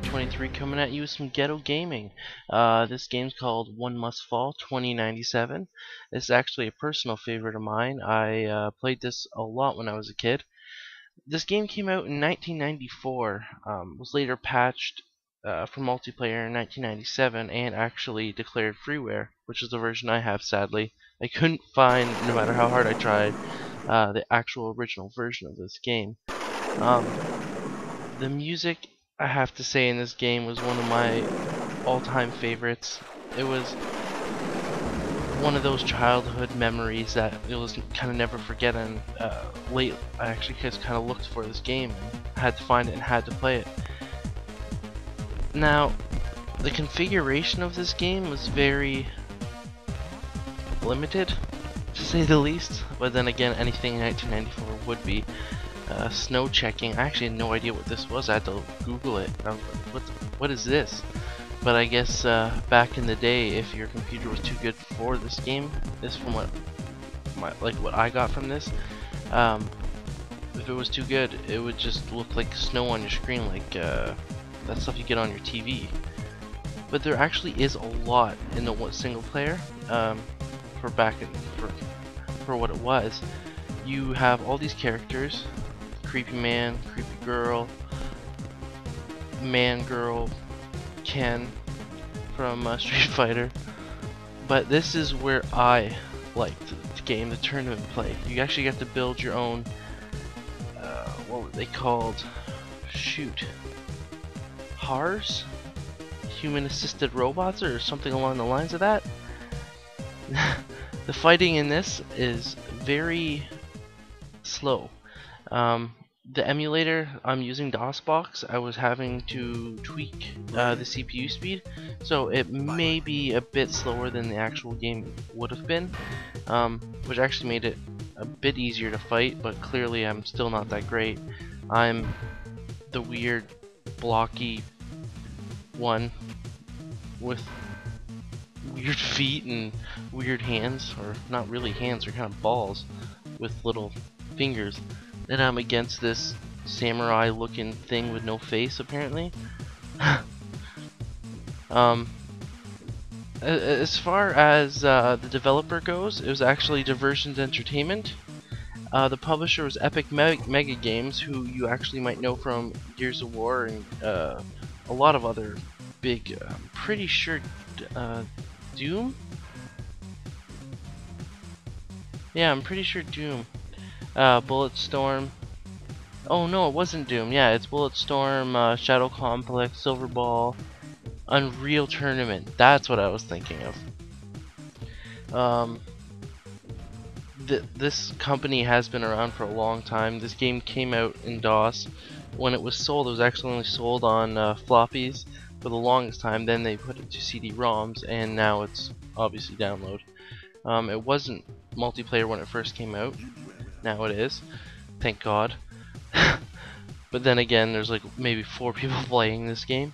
23 coming at you with some Getto gaming. This game's called One Must Fall 2097. It's actually a personal favorite of mine. I played this a lot when I was a kid. This game came out in 1994, was later patched for multiplayer in 1997, and actually declared freeware, which is the version I have, sadly. I couldn't find, no matter how hard I tried, the actual original version of this game. The music, I have to say, in this game was one of my all-time favorites. It was one of those childhood memories that you'll just kind of never forget, and late I actually just kind of looked for this game and had to find it and had to play it. Now, the configuration of this game was very limited, to say the least, but then again, anything in 1994 would be. Snow checking, I actually had no idea what this was. I had to Google it. I was like, what is this? But I guess back in the day, if your computer was too good for this game, this from what I got from this, if it was too good, it would just look like snow on your screen, like that stuff you get on your TV. But there actually is a lot in the single player for what it was. You have all these characters: creepy man, creepy girl, man girl, Ken from Street Fighter. But this is where I liked the game, the tournament play. You actually get to build your own, what were they called? Shoot. HARs? Human assisted robots, or something along the lines of that. The fighting in this is very slow. The emulator, I'm using DOSBox. I was having to tweak the CPU speed, so it may be a bit slower than the actual game would have been, which actually made it a bit easier to fight, but clearly I'm still not that great. I'm the weird, blocky one with weird feet and weird hands, or not really hands, they're kind of balls with little fingers. And I'm against this samurai looking thing with no face, apparently. As far as the developer goes, it was actually Diversions Entertainment. The publisher was Epic Mega Games, who you actually might know from Gears of War and a lot of other big, I'm pretty sure, Doom? Yeah, I'm pretty sure Doom. Bulletstorm. Oh no, it wasn't Doom. Yeah, it's Bulletstorm, Shadow Complex, Silver Ball, Unreal Tournament. That's what I was thinking of. This company has been around for a long time. This game came out in DOS. When it was sold, it was actually only sold on floppies for the longest time. Then they put it to CD-ROMs, and now it's obviously download. It wasn't multiplayer when it first came out. Now it is, thank God. But then again, there's like maybe 4 people playing this game.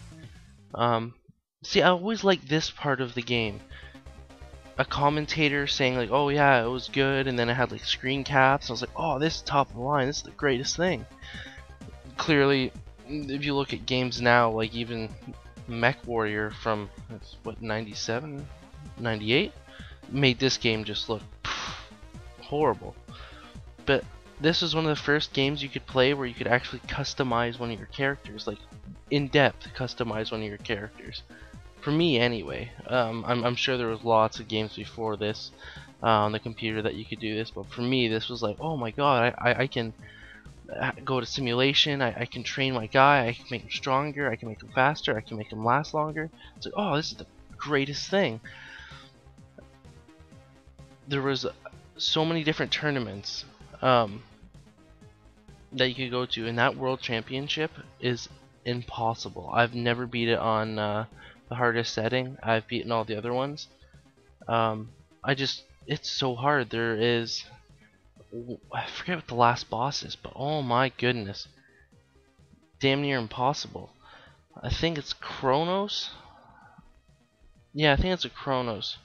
See, I always like this part of the game. A commentator saying like, oh yeah, it was good, and then it had like screen caps. I was like, oh, this is top of the line, this is the greatest thing. Clearly, if you look at games now, like even Mech Warrior from, what, 97? 98? Made this game just look horrible. But this was one of the first games you could play where you could actually customize one of your characters, like in-depth customize one of your characters. For me, anyway. I'm sure there was lots of games before this on the computer that you could do this, but for me, this was like, oh my god, I can go to simulation, I can train my guy, I can make him stronger, I can make him faster, I can make him last longer. It's like, oh, this is the greatest thing. There was so many different tournaments that you could go to, and that World Championship is impossible. I've never beat it on the hardest setting. I've beaten all the other ones. It's so hard. There is, I forget what the last boss is, but oh my goodness, damn near impossible. I think it's Kronos. Yeah, I think it's a Kronos.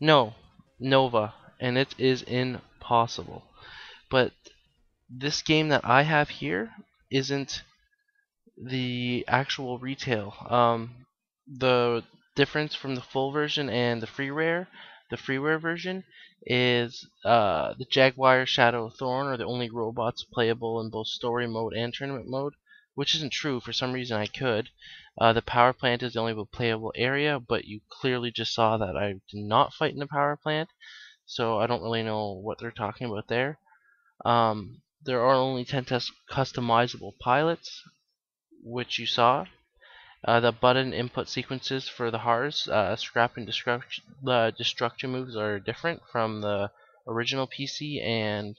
No, Nova, and it is impossible. But this game that I have here isn't the actual retail. The difference from the full version and the freeware version, is the Jaguar, Shadow, Thorn are the only robots playable in both story mode and tournament mode, which isn't true. For some reason I could. The power plant is the only playable area, but you clearly just saw that I did not fight in the power plant, so I don't really know what they're talking about there. There are only 10 customizable pilots, which you saw. The button input sequences for the HARs, scrap and destruction moves are different from the original PC and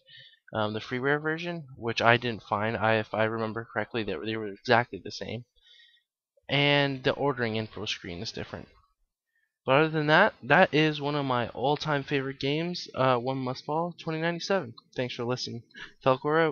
the freeware version, which I didn't find. If I remember correctly, they were exactly the same. And the ordering info screen is different. But other than that, that is one of my all-time favorite games, One Must Fall 2097. Thanks for listening. Felcor out.